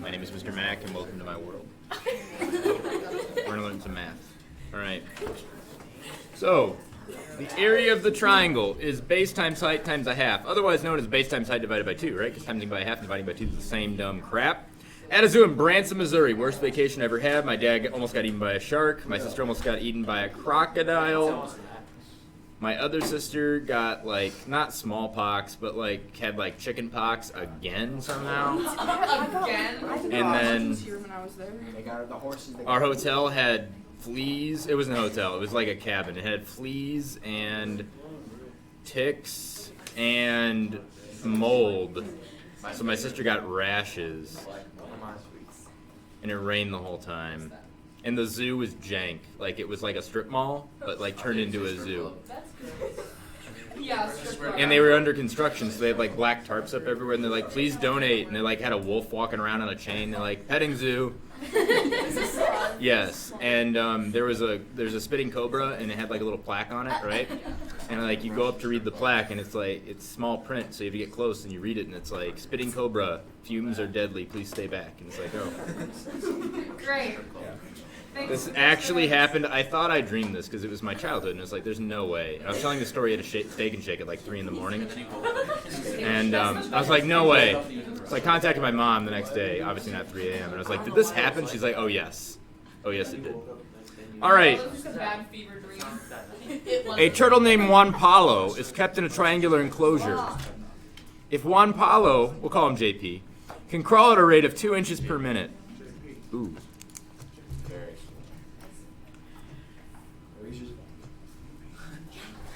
My name is Mr. Mack, and welcome to my world. We're going to learn some math. All right. So, the area of the triangle is base times height times a half, otherwise known as base times height divided by 2, right? Because timesing by a half and dividing by 2 is the same dumb crap. At a zoo in Branson, Missouri. Worst vacation I ever had. My dad almost got eaten by a shark. My sister almost got eaten by a crocodile. My other sister got, like, not smallpox, but, like, had, like, chicken pox again somehow. Again? And then When I was there. our hotel had fleas. It wasn't a hotel. It was like a cabin. It had fleas and ticks and mold. So my sister got rashes. And it rained the whole time. And the zoo was jank. Like, it was like a strip mall, but, like, turned into a zoo. Yeah, And they were under construction, so they had, like, black tarps up everywhere. And they're like, please donate. And they, like, had a wolf walking around on a chain. They're like, petting zoo. Yes. And there's a spitting cobra, and it had, like, a little plaque on it, right? And, like, you go up to read the plaque, and it's, like, it's small print, so you have to get close, and you read it, and it's, like, spitting cobra, fumes are deadly, please stay back. And it's like, oh. Great. This actually happened. I thought I dreamed this because it was my childhood, and it was like, there's no way. And I was telling the story at a Steak and Shake at like 3 in the morning, and I was like, no way. So I contacted my mom the next day, obviously not 3 a.m., and I was like, did this happen? She's like, oh yes. Oh yes, it did. All right. A turtle named Juan Paulo is kept in a triangular enclosure. If Juan Paulo, we'll call him JP, can crawl at a rate of 2 inches per minute. Ooh.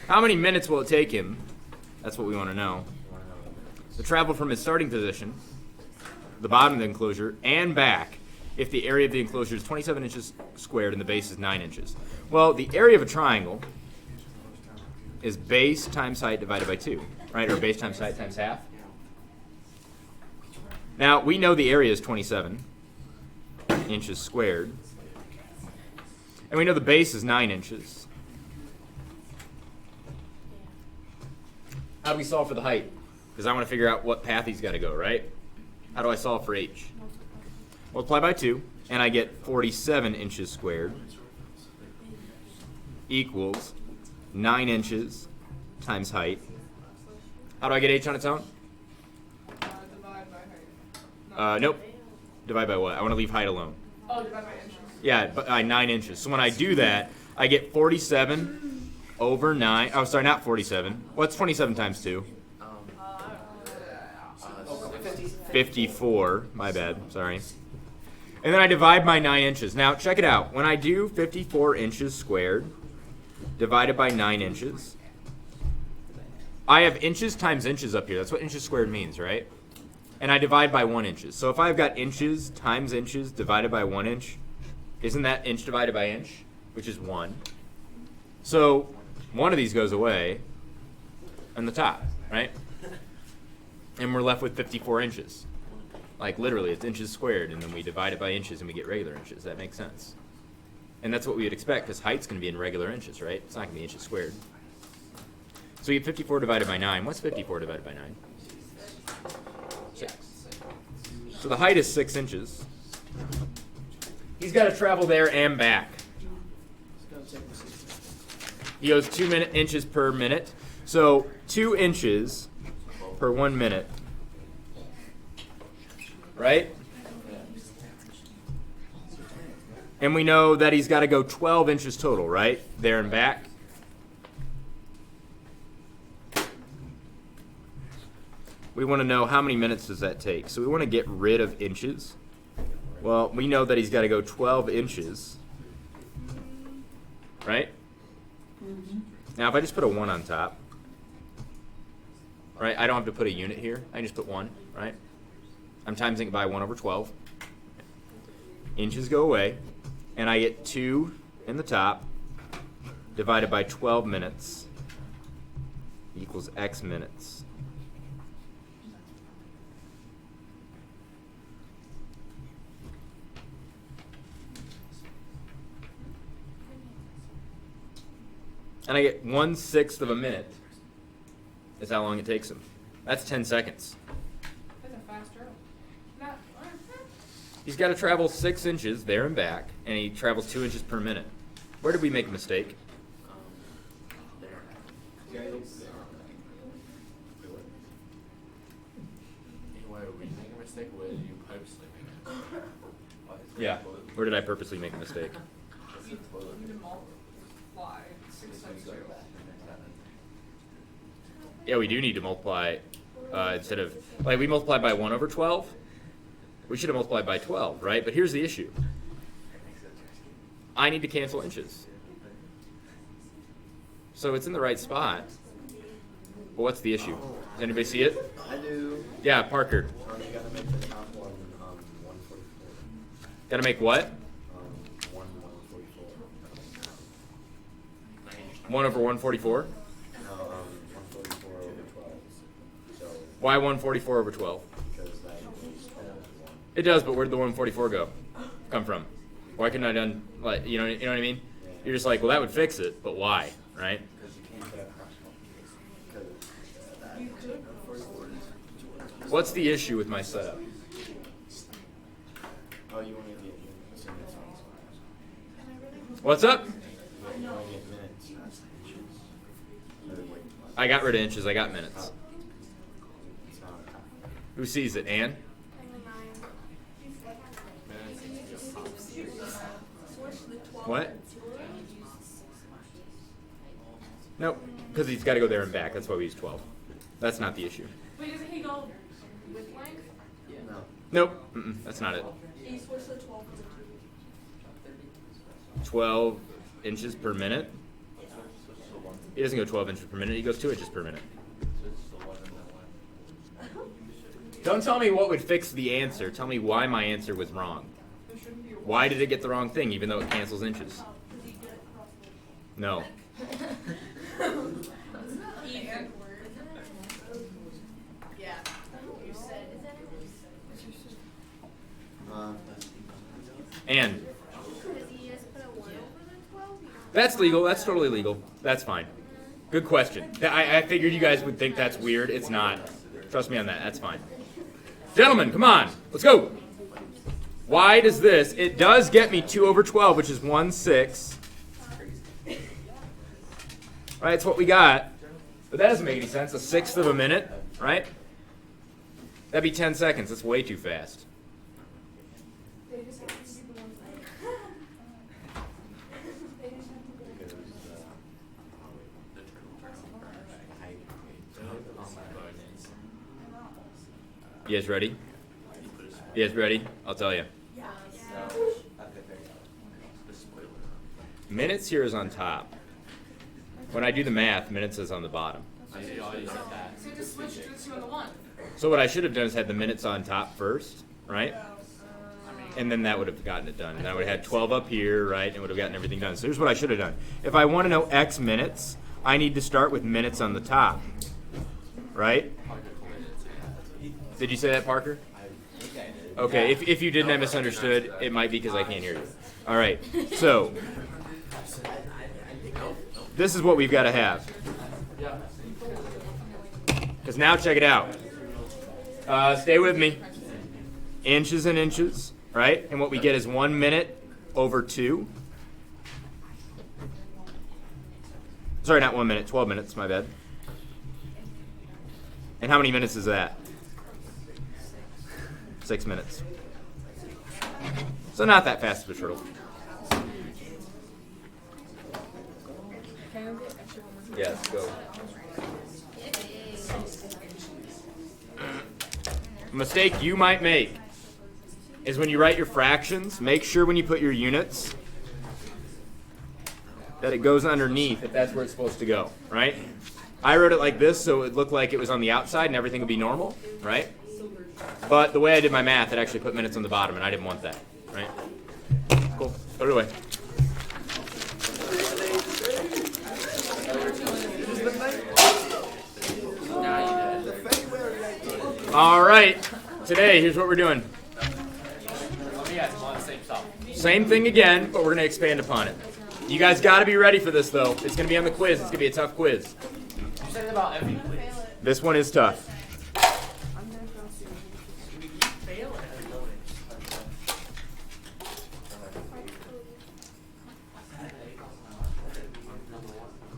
How many minutes will it take him? That's what we want to know. To travel from his starting position, the bottom of the enclosure, and back if the area of the enclosure is 27 inches squared and the base is 9 inches. Well, the area of a triangle is base times height divided by 2, right? Or base times height times half. Now, we know the area is 27 inches squared. And we know the base is 9 inches. How do we solve for the height? Because I want to figure out what path he's got to go, right? How do I solve for h? Multiply by 2, and I get 47 inches squared equals 9 inches times height. How do I get h on its own? Divide by height. Nope. Divide by what? I want to leave height alone. Oh, divide by inches. Yeah, by 9 inches. So when I do that, I get 47 over 9. Oh, sorry, not 47. What's 27 times 2? 54. My bad. Sorry. And then I divide by 9 inches. Now, check it out. When I do 54 inches squared divided by 9 inches, I have inches times inches up here. That's what inches squared means, right? And I divide by 1 inches. So if I've got inches times inches divided by 1 inch, isn't that inch divided by inch, which is 1? So one of these goes away on the top, right? And we're left with 54 inches. Like literally, it's inches squared, and then we divide it by inches and we get regular inches. That makes sense. And that's what we would expect, because height's going to be in regular inches, right? It's not going to be inches squared. So we get 54 divided by 9. What's 54 divided by 9? 6. So the height is 6 inches. He's got to travel there and back. He goes 2 inches per minute. So 2 inches per 1 minute. Right? And we know that he's got to go 12 inches total, right? There and back. We want to know how many minutes does that take. So we want to get rid of inches. Well, we know that he's got to go 12 inches. Right? Now, if I just put a 1 on top, right, I don't have to put a unit here. I can just put 1, right? I'm timesing it by 1 over 12. Inches go away, and I get 2 in the top divided by 12 minutes equals x minutes. And I get 1/6 of a minute is how long it takes him. That's 10 seconds. That's a fast turtle. Not. He's got to travel 6 inches there and back, and he travels 2 inches per minute. Where did we make a mistake? Yeah. Where did I purposely make a mistake? You need to multiply 6 times 2. Yeah, we do need to multiply instead of, like, we multiplied by 1 over 12. We should have multiplied by 12, right? But here's the issue. I need to cancel inches. So it's in the right spot. But what's the issue? Does anybody see it? I do. Yeah, Parker. You gotta make the top one 144. Gotta make what? 144. 1 over 144? No, 144 over 12. So, Why 144 over 12? because that equals 1. It does, but where did the 144 come from? Why couldn't I done, like, you know what I mean? You're just like, well, that would fix it, but why, right? Because you can't put a What's the issue with my setup? Oh, you want to get units. What's up? You want to get minutes, not inches. I got rid of inches, I got minutes. It's not a top. Who sees it, Ann? What? Nope, because he's got to go there and back. That's why we use 12. That's not the issue. Wait, doesn't he go with length? No. Nope, that's not it. He switched to 12 to 12 inches per minute? He doesn't go 12 inches per minute, he goes 2 inches per minute. Don't tell me what would fix the answer. Tell me why my answer was wrong. Why did it get the wrong thing, even though it cancels inches? No. Yeah. You said. And that's legal. That's totally legal. That's fine. Good question. I figured you guys would think that's weird. It's not. Trust me on that. That's fine. Gentlemen, come on. Let's go. Why does this? It does get me 2 over 12, which is 1/6. Right, that's what we got. But that doesn't make any sense. 1/6 of a minute, right? That'd be 10 seconds. That's way too fast. You guys ready? You guys ready? I'll tell you. Minutes here is on top. When I do the math, minutes is on the bottom. So just switch to the 2 and the 1. So what I should have done is had the minutes on top first, right? And then that would have gotten it done. And I would have had 12 up here, right? And would have gotten everything done. So here's what I should have done. If I want to know X minutes, I need to start with minutes on the top, right? Did you say that, Parker? Okay, if you didn't, I misunderstood. It might be because I can't hear you. All right, so this is what we've got to have. Because now check it out. Stay with me. Inches and inches, right? And what we get is 1 minute over 2. Sorry, not 1 minute, 12 minutes, my bad. And how many minutes is that? 6 minutes. So not that fast of a turtle. Yes, go. A mistake you might make is when you write your fractions, make sure when you put your units that it goes underneath if that's where it's supposed to go, right? I wrote it like this so it looked like it was on the outside and everything would be normal, right? But the way I did my math, it actually put minutes on the bottom, and I didn't want that, right? Cool. Put it away. All right. Today, here's what we're doing. Same thing again, but we're going to expand upon it. You guys got to be ready for this, though. It's going to be on the quiz. It's going to be a tough quiz. You said about every quiz. This one is tough.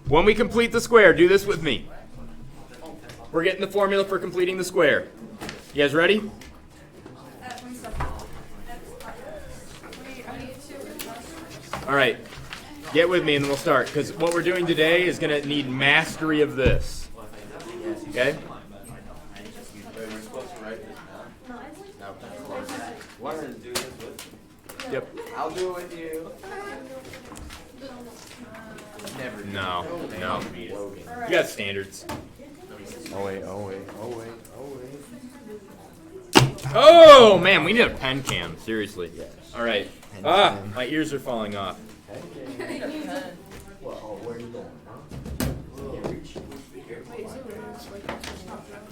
When we complete the square, do this with me. We're getting the formula for completing the square. You guys ready? All right. Get with me and then we'll start. Because what we're doing today is going to need mastery of this. Okay? Yep. I'll do it with you. Never. No. You got standards. Oh wait. Oh, man, we need a pen cam. Seriously. All right. My ears are falling off. Where are you going?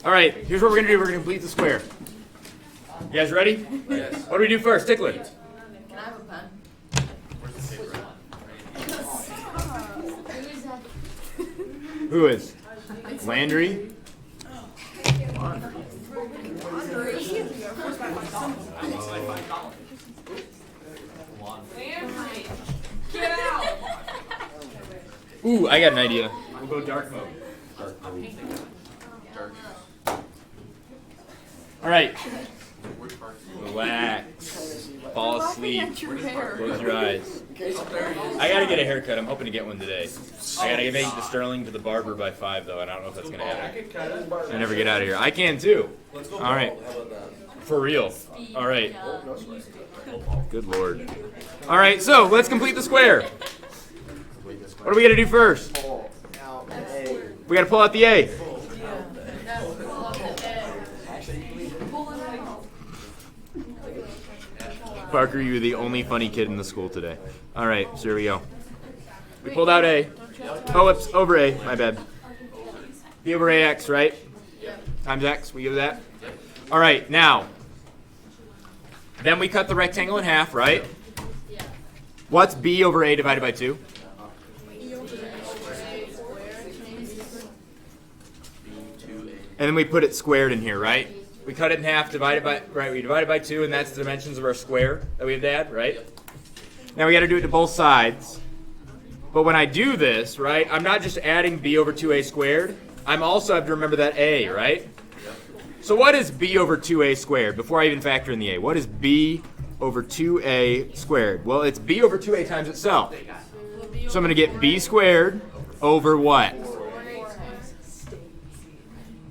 All right, here's what we're going to do. We're going to complete the square. You guys ready? Yes. What do we do first? Tickler. Can I have a pen? Who is? Landry? Get out! Ooh, I got an idea. We'll go dark mode. All right. Relax. Fall asleep. Close your eyes. I gotta get a haircut. I'm hoping to get one today. I gotta make the Sterling to the barber by 5 though, and I don't know if that's gonna happen. I never get out of here. I can too. All right. For real. All right. Good Lord. All right. So let's complete the square. What do we gotta do first? We gotta pull out the A. Parker, you're the only funny kid in the school today. All right, so here we go. We pulled out A. Oh, it's over A. My bad. B over AX, right? Times X. We give that. All right, now. Then we cut the rectangle in half, right? What's B over A divided by 2? And then we put it squared in here, right? We cut it in half, divided by, right, we divide it by 2, and that's the dimensions of our square that we have to add, right? Now we got to do it to both sides. But when I do this, right, I'm not just adding b over 2a squared. I'm also have to remember that a, right? So what is b over 2a squared before I even factor in the a? What is b over 2a squared? Well, it's b over 2a times itself. So I'm going to get b squared over what?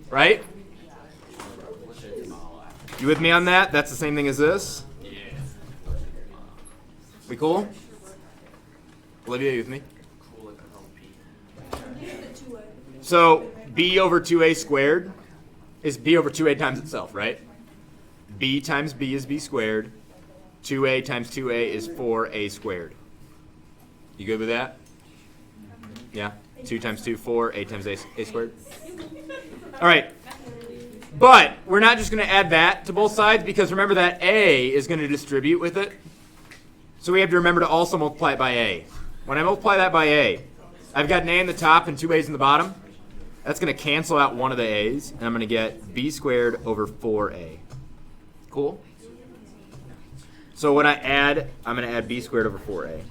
Right? You with me on that? That's the same thing as this? We cool? Olivia, you with me? So b over 2a squared is b over 2a times itself, right? b times b is b squared. 2a times 2a is 4a squared. You good with that? Yeah? 2 times 2, 4. A times a squared. All right. But we're not just going to add that to both sides because remember that a is going to distribute with it. So we have to remember to also multiply it by a. When I multiply that by a, I've got an a in the top and 2 a's in the bottom. That's going to cancel out one of the a's, and I'm going to get b squared over 4a. Cool? So when I add, I'm going to add b squared over 4a.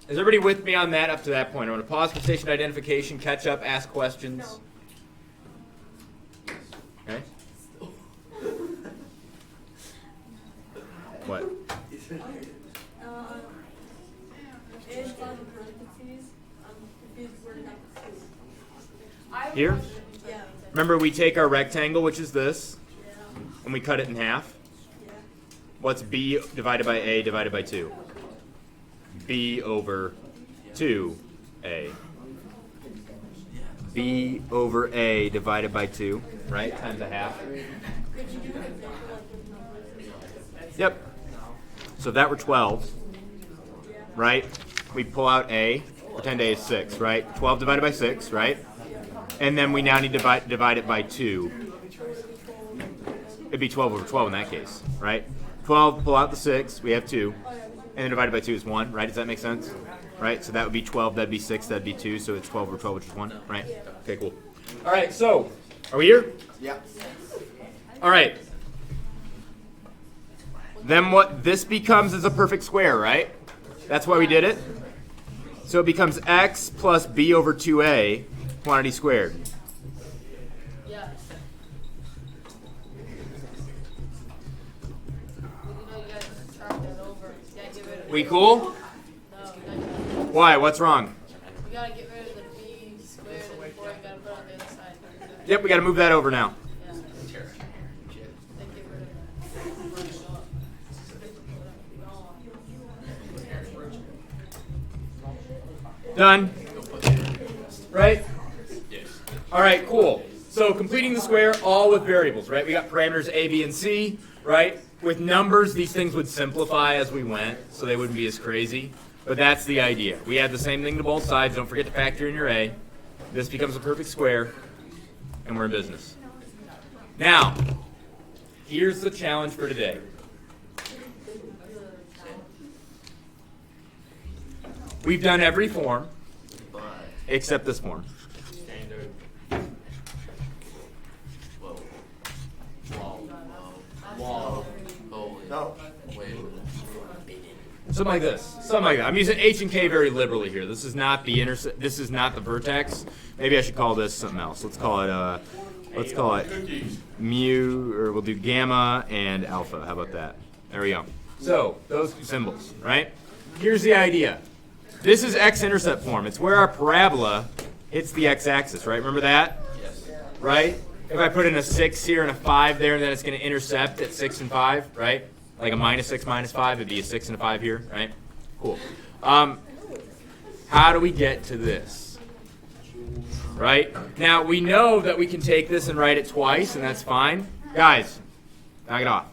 Is everybody with me on that up to that point? I want to pause for station identification, catch up, ask questions. Okay? What? Here? Remember we take our rectangle, which is this, and we cut it in half. What's b divided by a divided by 2? B over 2a. B over a divided by 2, right? Times a half. Yep. So if that were 12, right? We pull out a, pretend a is 6, right? 12 divided by 6, right? And then we now need to divide it by 2. It'd be 12 over 12 in that case, right? 12, pull out the 6, we have 2. And then divided by 2 is 1, right? Does that make sense? Right? So that would be 12, that'd be 6, that'd be 2, so it's 12 over 12, which is 1, right? Okay, cool. All right, so are we here? Yeah. All right. Then what this becomes is a perfect square, right? That's why we did it. So it becomes x plus b over 2a, quantity squared. Yeah. You guys start that over. You gotta get rid of We cool? No, you gotta, Why? What's wrong? you gotta get rid of the b squared and the 4 you gotta put on the other side. Yep, we got to move that over now. Yeah. Then get rid of that. Done. Right? All right, cool. So completing the square, all with variables, right? We got parameters a, b, and c, right? With numbers, these things would simplify as we went, so they wouldn't be as crazy. But that's the idea. We add the same thing to both sides. Don't forget to factor in your a. This becomes a perfect square, and we're in business. Now, here's the challenge for today. We've done every form except this form. No. Something like this. Something like that. I'm using h and k very liberally here. This is not the This is not the vertex. Maybe I should call this something else. Let's call it mu, or we'll do gamma and alpha. How about that? There we go. So those two symbols, right? Here's the idea. This is x-intercept form. It's where our parabola hits the x-axis, right? Remember that? Yes. Right? If I put in a 6 here and a 5 there, then it's going to intercept at 6 and 5, right? Like a -6, -5, it'd be a 6 and a 5 here, right? Cool. How do we get to this? Right? Now, we know that we can take this and write it twice, and that's fine. Guys, knock it off.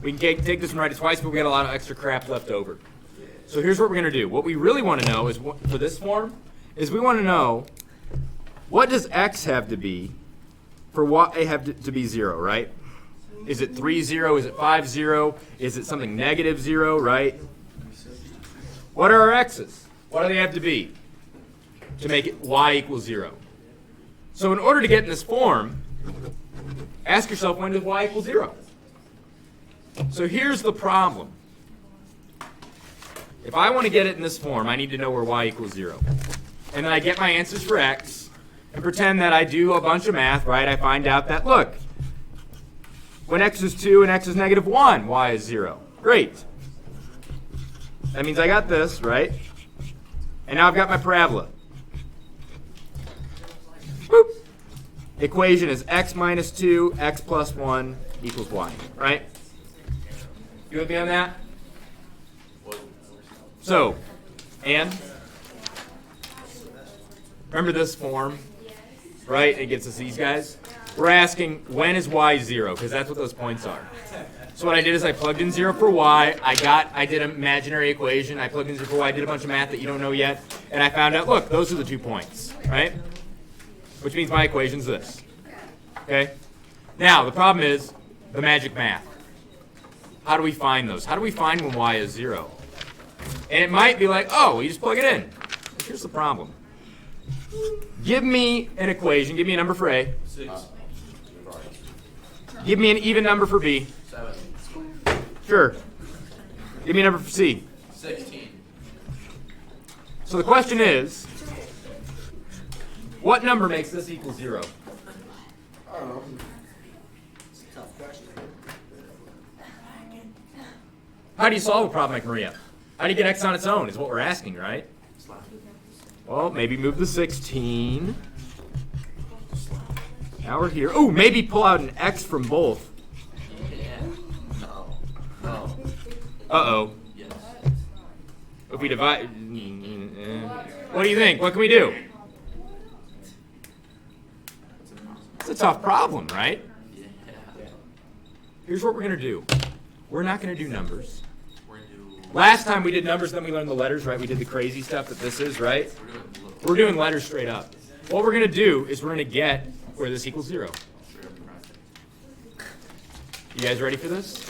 We can take this and write it twice, but we got a lot of extra crap left over. So here's what we're going to do. What we really want to know is, for this form, is we want to know, what does x have to be for y have to be 0, right? Is it 3, 0? Is it 5, 0? Is it something negative 0, right? What are our x's? What do they have to be to make it y equals 0? So in order to get in this form, ask yourself, when does y equal 0? So here's the problem. If I want to get it in this form, I need to know where y equals 0. And then I get my answers for x and pretend that I do a bunch of math, right? I find out that, look, when x is 2 and x is -1, y is 0. Great. That means I got this, right? And now I've got my parabola. Boop. Equation is x minus 2, x plus 1 equals y, right? You with me on that? So, and remember this form, right? It gets us these guys. We're asking, when is y 0? Because that's what those points are. So what I did is I plugged in 0 for y. I did an imaginary equation. I plugged in 0 for y. I did a bunch of math that you don't know yet. And I found out, look, those are the 2 points, right? Which means my equation's this. Okay? Now, the problem is the magic math. How do we find those? How do we find when y is 0? And it might be like, oh, you just plug it in. But here's the problem. Give me an equation. Give me a number for A. 6. Give me an even number for B. 7. Sure. Give me a number for C. 16. So the question is, what number makes this equal 0? I don't know. It's a tough question. How do you solve a problem like Maria? How do you get x on its own is what we're asking, right? Well, maybe move the 16. Now we're here. Oh, maybe pull out an x from both. Yeah. No. No. Uh-oh. Yes. If we divide... What do you think? What can we do? It's a tough problem, right? Yeah. Here's what we're going to do. We're not going to do numbers. We're gonna do. Last time we did numbers, then we learned the letters, right? We did the crazy stuff that this is, right? We're doing letters straight up. What we're going to do is we're going to get where this equals 0. You guys ready for this?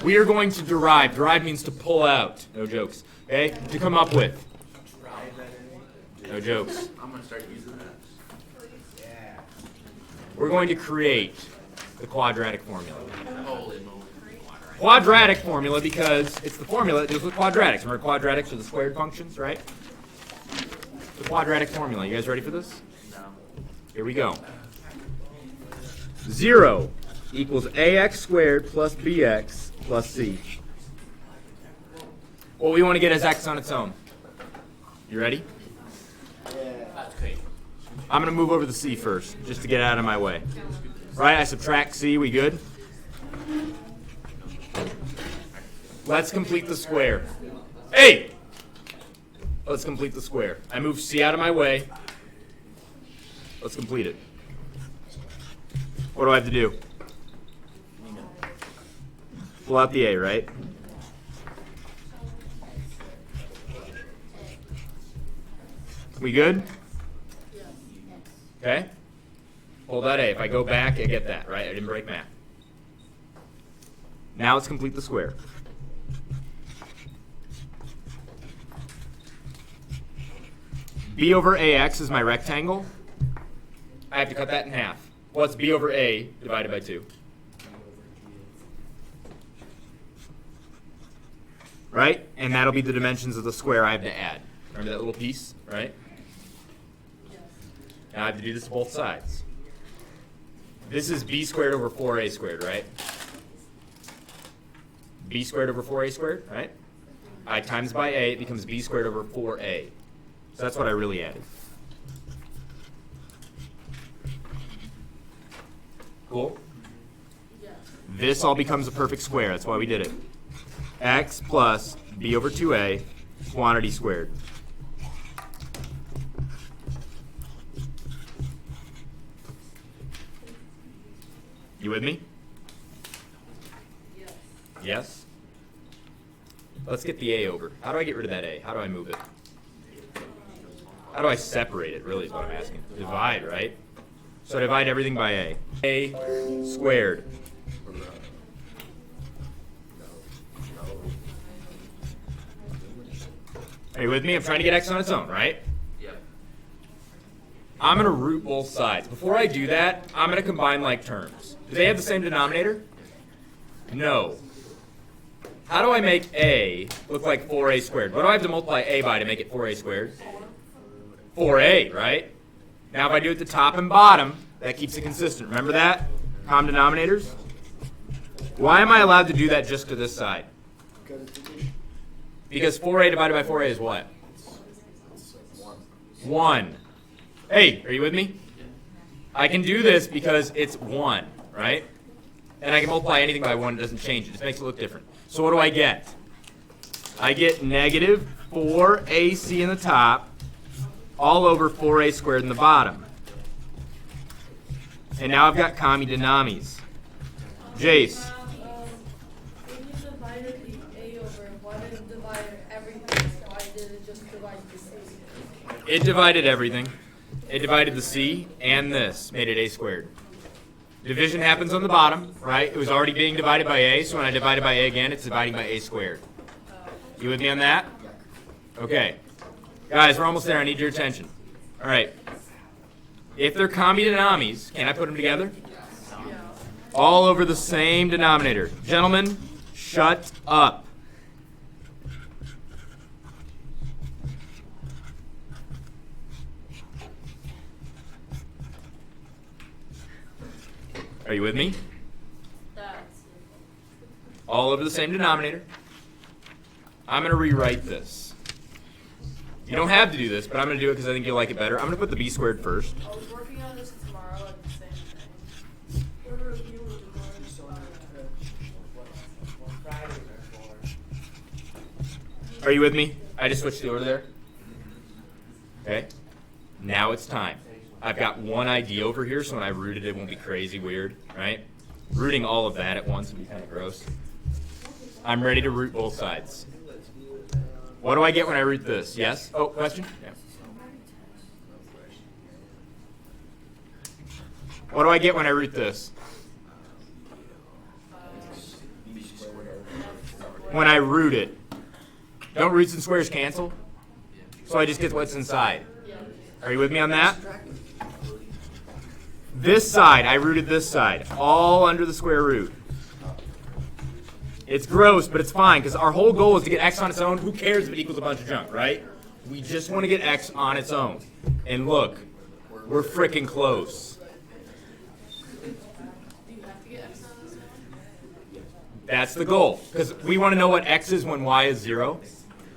We are going to derive. Derive means to pull out. No jokes. Okay? To come up with. No jokes. I'm gonna start using that. we're going to create the quadratic formula. Quadratic formula because it's the formula that deals with quadratics. Remember, quadratics are the squared functions, right? The quadratic formula. You guys ready for this? No. Here we go. 0 equals ax squared plus bx plus c. What we want to get is x on its own. You ready? That's great. I'm going to move over the c first, just to get out of my way. Right, I subtract c, we good? Let's complete the square. Hey! Let's complete the square. I move c out of my way. Let's complete it. What do I have to do? Pull out the a, right? We good? Okay. Pull that a. If I go back, I get that, right? I didn't break math. Now let's complete the square. B over AX is my rectangle. I have to cut that in half. What's B over A divided by 2? Right? And that'll be the dimensions of the square I have to add. Remember that little piece, right? Now I have to do this to both sides. This is B squared over 4A squared, right? B squared over 4A squared, right? I times by A, it becomes B squared over 4A. So that's what I really added. Cool? This all becomes a perfect square. That's why we did it. X plus B over 2A, quantity squared. You with me? Yes. Yes? Let's get the A over. How do I get rid of that A? How do I move it? How do I separate it, really, is what I'm asking. Divide, right? So I divide everything by A. A squared. Are you with me? I'm trying to get x on its own, right? Yep. I'm going to root both sides. Before I do that, I'm going to combine like terms. Do they have the same denominator? No. How do I make A look like 4A squared? What do I have to multiply A by to make it 4A squared? 4A, right? Now if I do it to top and bottom, that keeps it consistent. Remember that? Common denominators? Why am I allowed to do that just to this side? Because 4A divided by 4A is what? 1. Hey, are you with me? I can do this because it's 1, right? And I can multiply anything by 1, it doesn't change. It just makes it look different. So what do I get? I get negative 4AC in the top, all over 4A squared in the bottom. And now I've got commie denomies. Jace. When you divided the A over, why did it divide everything? Why did it just divide the C? It divided everything. It divided the C and this, made it A squared. Division happens on the bottom, right? It was already being divided by A, so when I divide it by A again, it's dividing by A squared. You with me on that? Okay. Guys, we're almost there. I need your attention. All right. If they're commie denomies, can I put them together? All over the same denominator. Gentlemen, shut up. Are you with me? All over the same denominator. I'm going to rewrite this. You don't have to do this, but I'm going to do it because I think you'll like it better. I'm going to put the b squared first. I was working on this tomorrow at the same thing. What review was Are you with me? I just switched the order there. Okay. Now it's time. I've got one idea over here, so when I root it, it won't be crazy weird, right? Rooting all of that at once would be kind of gross. I'm ready to root both sides. What do I get when I root this? Yes? Oh, question? Yeah. What do I get when I root this? When I root it. Don't roots and squares cancel? So I just get what's inside. Are you with me on that? This side, I rooted this side, all under the square root. It's gross, but it's fine, because our whole goal is to get x on its own. Who cares if it equals a bunch of junk, right? We just want to get x on its own. And look, we're freaking close. Do you have to get x on this one? That's the goal, because we want to know what x is when y is 0.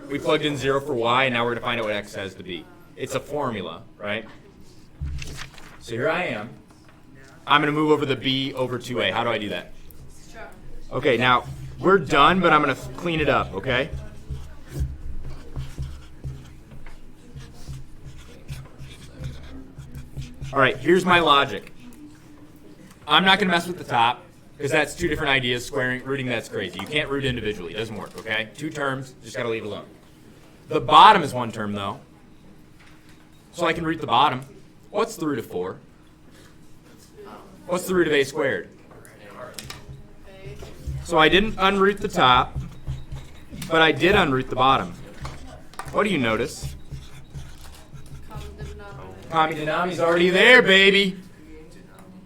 We plugged in 0 for y, and now we're going to find out what x has to be. It's a formula, right? So here I am. I'm going to move over the b over 2a. How do I do that? Okay, now we're done, but I'm going to clean it up, okay? All right, here's my logic. I'm not going to mess with the top, because that's two different ideas. Squaring, rooting, that's crazy. You can't root individually. It doesn't work, okay? Two terms, just got to leave it alone. The bottom is one term, though. So I can root the bottom. What's the root of 4? What's the root of a squared? So I didn't unroot the top, but I did unroot the bottom. What do you notice? Common denominator's already there, baby.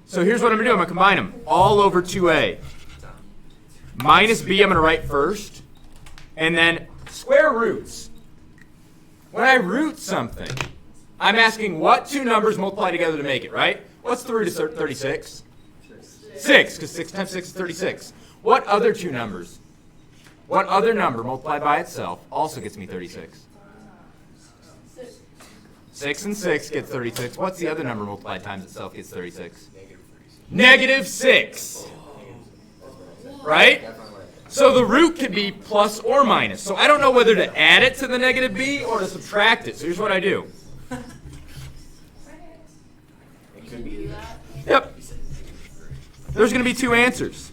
So here's what I'm going to do. I'm going to combine them. All over 2a. Minus b I'm going to write first. And then square roots. When I root something, I'm asking what two numbers multiply together to make it, right? What's the root of 36? 6, because 6 times 6 is 36. What other two numbers? What other number multiplied by itself also gets me 36? 6 and 6 gets 36. What's the other number multiplied times itself gets 36? Negative 6. Right? So the root can be plus or minus. So I don't know whether to add it to the negative b or to subtract it. So here's what I do. Yep. There's going to be two answers.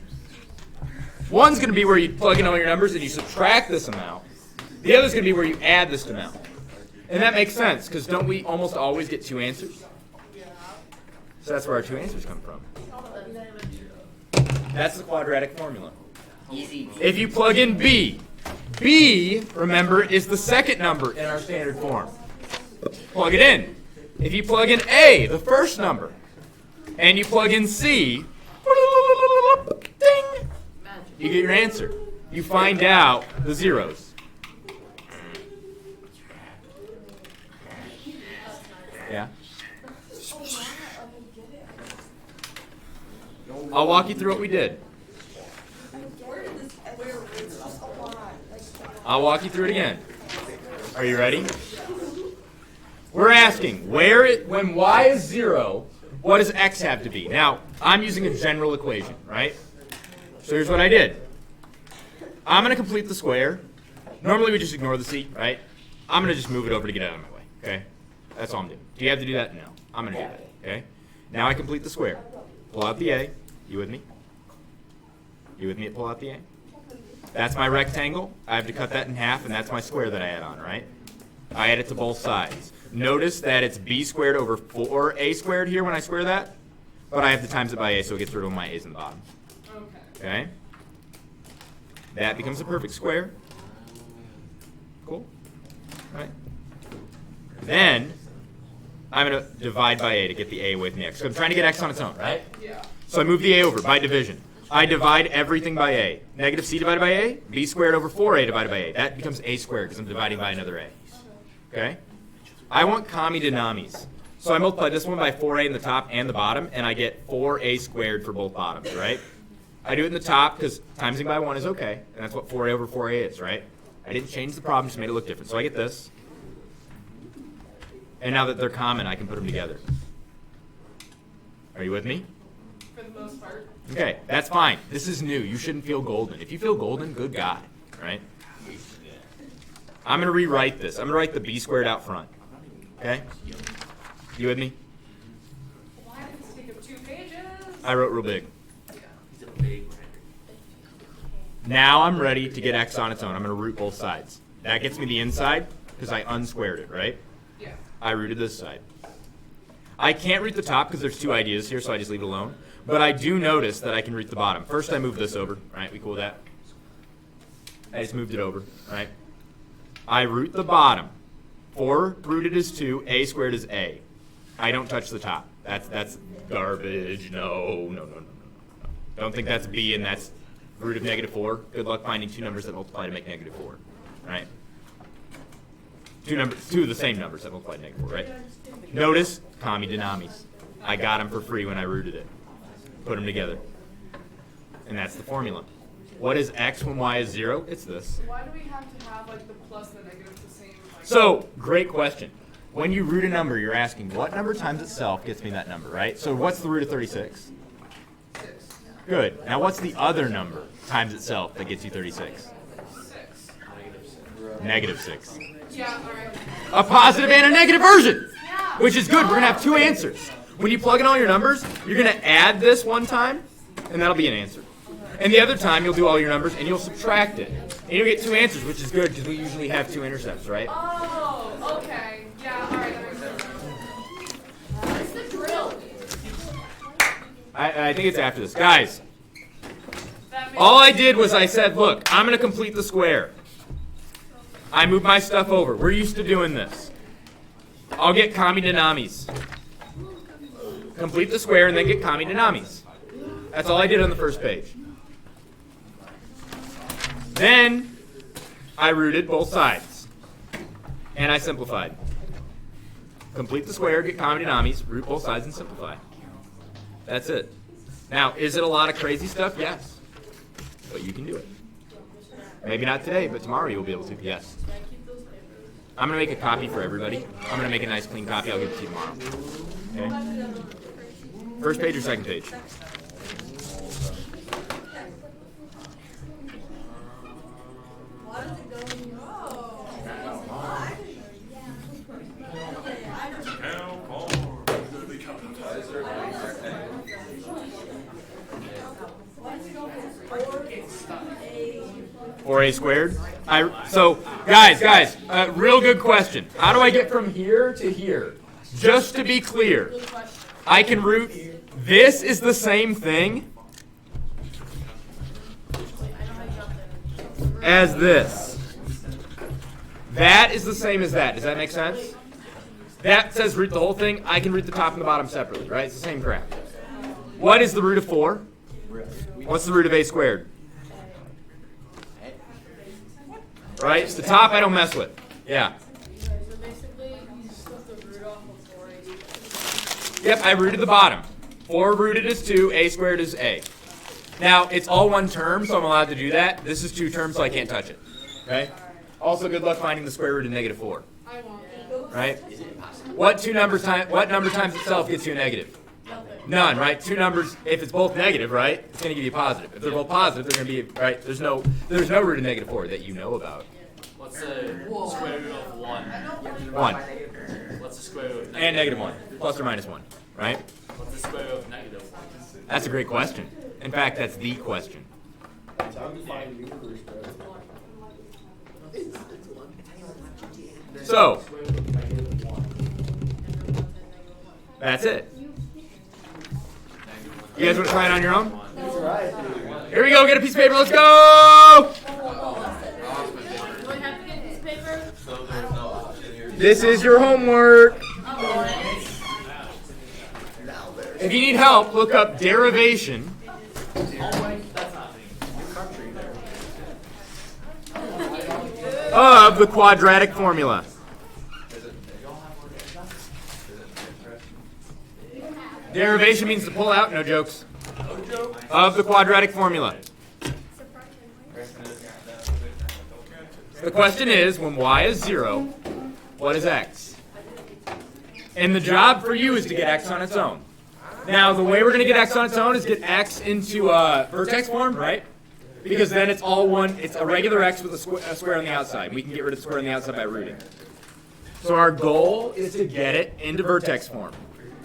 One's going to be where you plug in all your numbers and you subtract this amount. The other's going to be where you add this amount. And that makes sense, because don't we almost always get two answers? So that's where our two answers come from. That's the quadratic formula. Easy. If you plug in b, b, remember, is the second number in our standard form. Plug it in. If you plug in a, the first number, and you plug in c, ding, you get your answer. You find out the zeros. Yeah? I'll walk you through what we did. I'll walk you through it again. Are you ready? We're asking, when y is 0, what does x have to be? Now, I'm using a general equation, right? So here's what I did. I'm going to complete the square. Normally we just ignore the c, right? I'm going to just move it over to get out of my way, okay? That's all I'm doing. Do you have to do that? No. I'm going to do that, okay? Now I complete the square. Pull out the a. You with me? You with me at pull out the a? That's my rectangle. I have to cut that in half, and that's my square that I add on, right? I add it to both sides. Notice that it's b squared over 4a squared here when I square that, but I have to times it by a, so it gets rid of my a's in the bottom. Okay? That becomes a perfect square. Cool? Right? Then, I'm going to divide by a to get the a away from the x. So I'm trying to get x on its own, right? Yeah. So I move the a over by division. I divide everything by a. Negative c divided by a, b squared over 4a divided by a. That becomes a squared because I'm dividing by another a. Okay? I want common denominators. So I multiply this one by 4a in the top and the bottom, and I get 4a squared for both bottoms, right? I do it in the top because timesing by 1 is okay, and that's what 4a over 4a is, right? I didn't change the problem, just made it look different. So I get this. And now that they're common, I can put them together. Are you with me? For the most part. Okay, that's fine. This is new. You shouldn't feel golden. If you feel golden, good God, right? I'm going to rewrite this. I'm going to write the b squared out front. Okay? You with me? Why did this take up 2 pages? I wrote real big. Now I'm ready to get x on its own. I'm going to root both sides. That gets me the inside because I unsquared it, right? Yeah. I rooted this side. I can't root the top because there's two ideas here, so I just leave it alone. But I do notice that I can root the bottom. First, I move this over. Right? We cool with that? I just moved it over. Right? I root the bottom. 4 rooted is 2. A squared is a. I don't touch the top. That's garbage. No. Don't think that's b, and that's root of -4. Good luck finding two numbers that multiply to make -4. Right? Two of the same numbers that multiply to -4. Right? Notice commie denomies. I got them for free when I rooted it. Put them together, and that's the formula. What is x when y is 0? It's this. Why do we have to have like the plus and the negative the same? Like, So, great question. When you root a number, you're asking what number times itself gets me that number, right? So what's the root of 36? 6. Good. Now what's the other number times itself that gets you 36? 6. -6. Yeah, alright. A positive and a negative version, which is good. We're going to have two answers. When you plug in all your numbers, you're going to add this one time, and that'll be an answer. And the other time, you'll do all your numbers, and you'll subtract it. And you'll get two answers, which is good, because we usually have two intercepts, right? Oh, okay. Yeah, alright, that makes sense. What's the drill? I think it's after this. Guys, That makes all I did was I said, look, I'm going to complete the square. I moved my stuff over. We're used to doing this. I'll get commie denomies. Complete the square and then get commie denomies. That's all I did on the first page. Then I rooted both sides. And I simplified. Complete the square, get commie denomies, root both sides, and simplify. That's it. Now, is it a lot of crazy stuff? Yes. But you can do it. Maybe not today, but tomorrow you'll be able to. Yes. I'm going to make a copy for everybody. I'm going to make a nice clean copy. I'll give it to you tomorrow. Okay? First page or second page? Why does it go in your Or a squared? So, guys, real good question. How do I get from here to here? Just to be clear, I can root. This is the same thing as this. That is the same as that. Does that make sense? That says root the whole thing. I can root the top and the bottom separately, right? It's the same crap. What is the root of 4? What's the root of a squared? Right? It's the top I don't mess with. Yeah. So basically, you just took the root off of 4. Yep, I rooted the bottom. 4 rooted is 2, a squared is a. Now, it's all one term, so I'm allowed to do that. This is 2 terms, so I can't touch it. Okay? Also, good luck finding the square root of -4. I won't. Right? What number times itself gets you a negative? None, right? Two numbers, if it's both negative, right, it's going to give you a positive. If they're both positive, they're going to be, right, there's no root of -4 that you know about. What's the square root of 1? 1. What's the square root of And -1. Plus or minus 1, right? What's the square root of negative? That's a great question. In fact, that's the question. Time to find the universe, bro. So, that's it. You guys want to try it on your own? That's right. Here we go, get a piece of paper, let's go! Do I have to get this paper? This is your homework. If you need help, look up derivation of the quadratic formula. Derivation means to pull out, no jokes, of the quadratic formula. The question is, when y is 0, what is x? And the job for you is to get x on its own. Now, the way we're going to get x on its own is get x into vertex form, right? Because then it's all one, it's a regular x with a square on the outside. We can get rid of the square on the outside by rooting. So our goal is to get it into vertex form.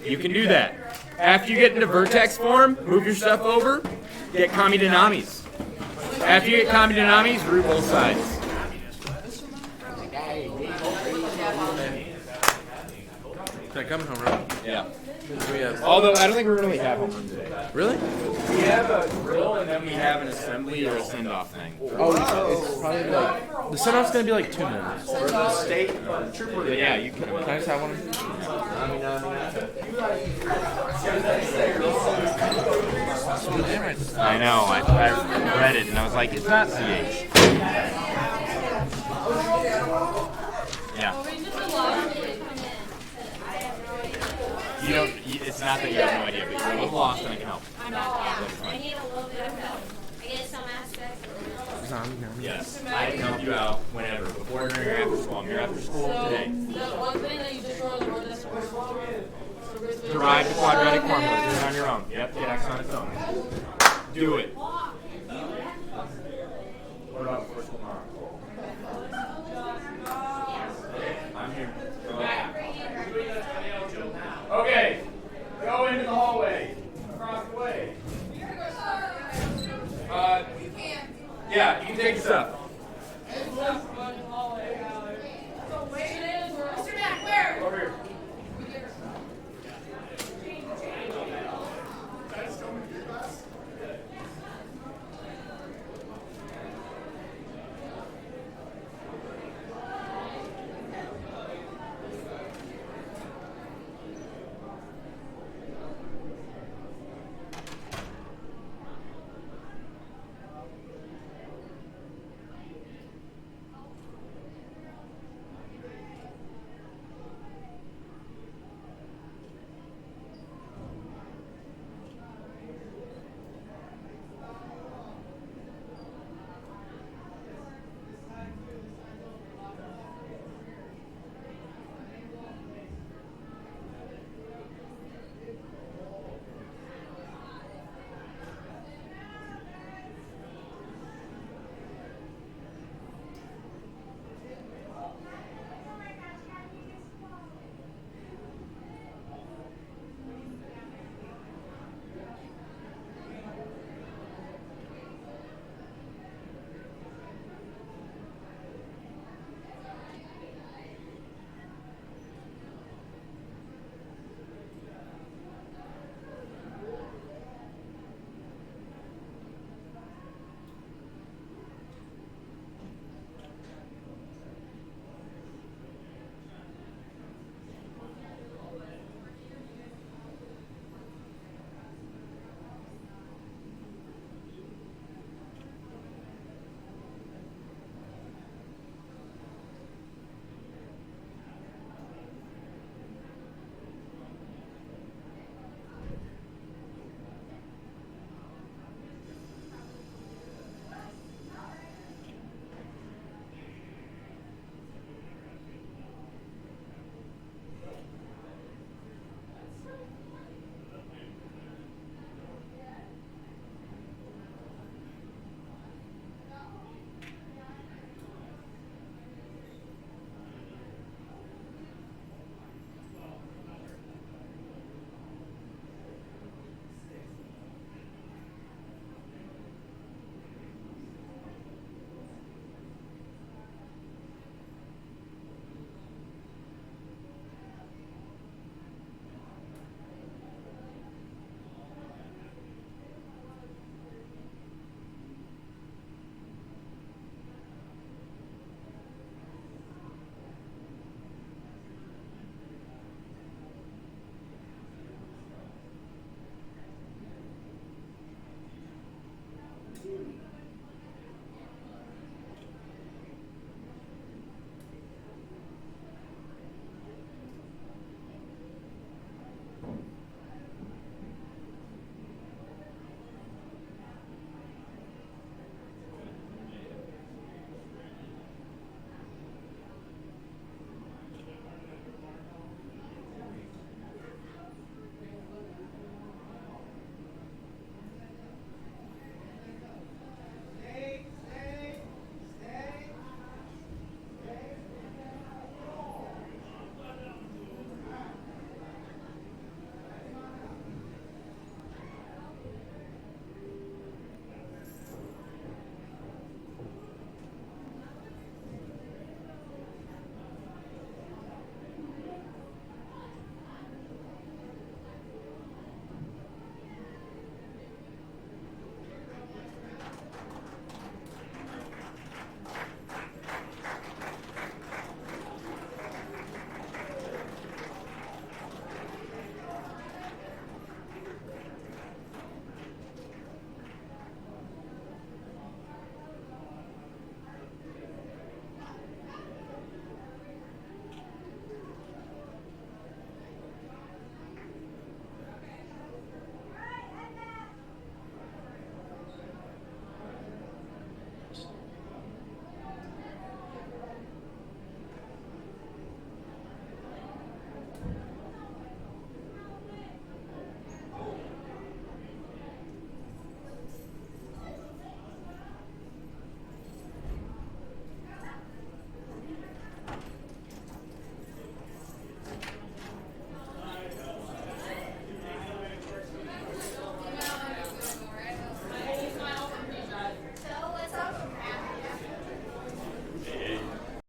You can do that. After you get into vertex form, move your stuff over, get commie denomies. After you get commie denomies, root both sides. They're coming home, right? Yeah. We have, Although I don't think we're really have homeroom today. really? We have a drill and then we have an assembly or a send-off thing. Oh, it's probably like the send-off's gonna be like 2 minutes. For the state trooper, yeah, you can. Can I just have one? I know. I read it and I was like, it's not CH. Yeah. We just lost it. You don't. It's not that you have no idea, but you're a little lost and I can help. I'm not, yeah. I need a little bit of help. I get some aspects. Yes, I can help you out whenever, before, during, or after school. I'm here after school today. That one thing that you just wrote on the board that's supposed to Derive the quadratic formula. Do it on your own. Yep, the X on its own. Do it. What about before school tomorrow? I'm here. Go ahead. Okay, go into the hallway. Across the way. Yeah, you can take your stuff. Mr. Mac, where? Over here.